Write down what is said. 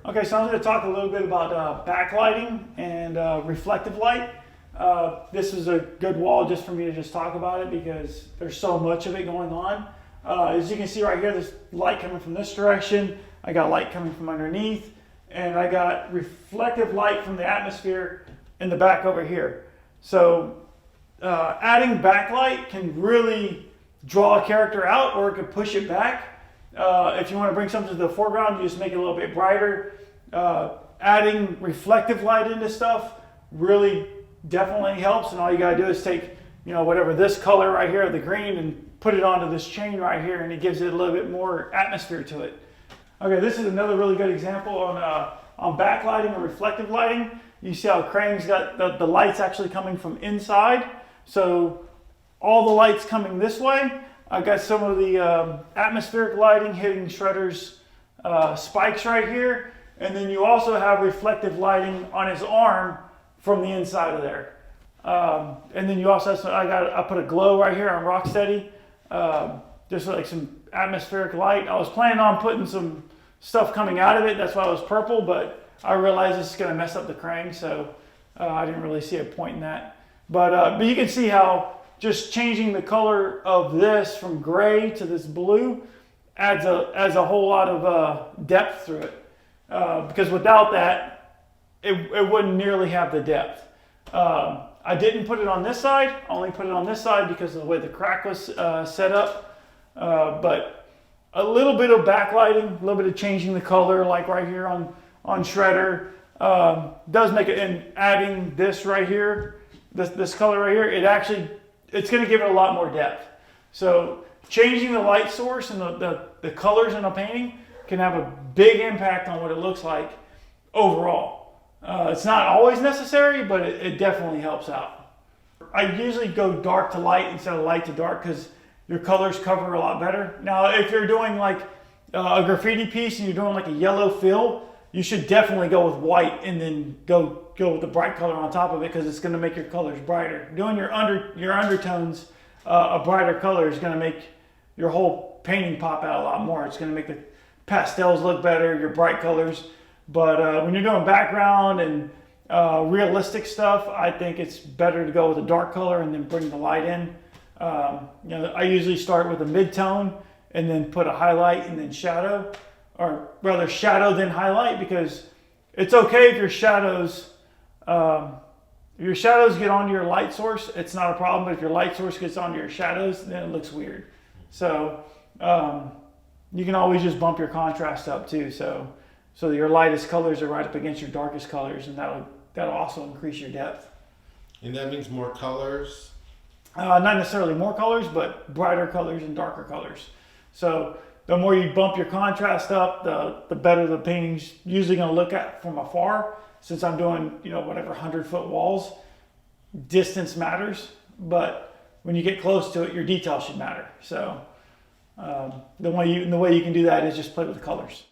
Okay, so I'm going to talk a little bit about backlighting and reflective light. This is a good wall just for me to just talk about it because there's so much of it going on. As you can see right here, there's light coming from this direction. I got light coming from underneath, and I got reflective light from the atmosphere in the back over here. So adding backlight can really draw a character out, or it could push it back. If you want to bring something to the foreground, you just make it a little bit brighter. Adding reflective light into stuff really definitely helps, and all you gotta do is take, whatever this color right here, the green, and put it onto this chain right here, and it gives it a little bit more atmosphere to it. Okay, this is another really good example on backlighting or reflective lighting. You see how Krang's got the lights actually coming from inside, so all the lights coming this way. I got some of the atmospheric lighting hitting Shredder's spikes right here, and then you also have reflective lighting on his arm from the inside of there. And then you also have I put a glow right here on Rocksteady, just like some atmospheric light. I was planning on putting some stuff coming out of it, that's why it was purple, but I realized this is going to mess up the Krang, so I didn't really see a point in that. But you can see how just changing the color of this from gray to this blue adds a whole lot of depth through it. Because without that, it wouldn't nearly have the depth. I didn't put it on this side. I only put it on this side because of the way the crack was set up. But a little bit of backlighting, a little bit of changing the color, like right here on Shredder, does make it. And adding this right here, this color right here, it's going to give it a lot more depth. So changing the light source and the colors in a painting can have a big impact on what it looks like overall. It's not always necessary, but it definitely helps out. I usually go dark to light instead of light to dark because your colors cover a lot better. Now, if you're doing like a graffiti piece and you're doing like a yellow fill, you should definitely go with white and then go with the bright color on top of it because it's going to make your colors brighter. Doing your undertones a brighter color is going to make your whole painting pop out a lot more. It's going to make the pastels look better, your bright colors. But when you're doing background and realistic stuff, I think it's better to go with a dark color and then bring the light in. I usually start with a mid-tone and then put a highlight and then shadow, or rather shadow then highlight, because it's okay if your shadows get onto your light source, it's not a problem. But if your light source gets onto your shadows, then it looks weird. So you can always just bump your contrast up too, so your lightest colors are right up against your darkest colors, and that'll also increase your depth. And that means more colors? Not necessarily more colors, but brighter colors and darker colors. So the more you bump your contrast up, the better the painting's usually going to look at from afar. Since I'm doing, whatever 100-foot walls, distance matters, but when you get close to it, your detail should matter. So the way you can do that is just play with the colors.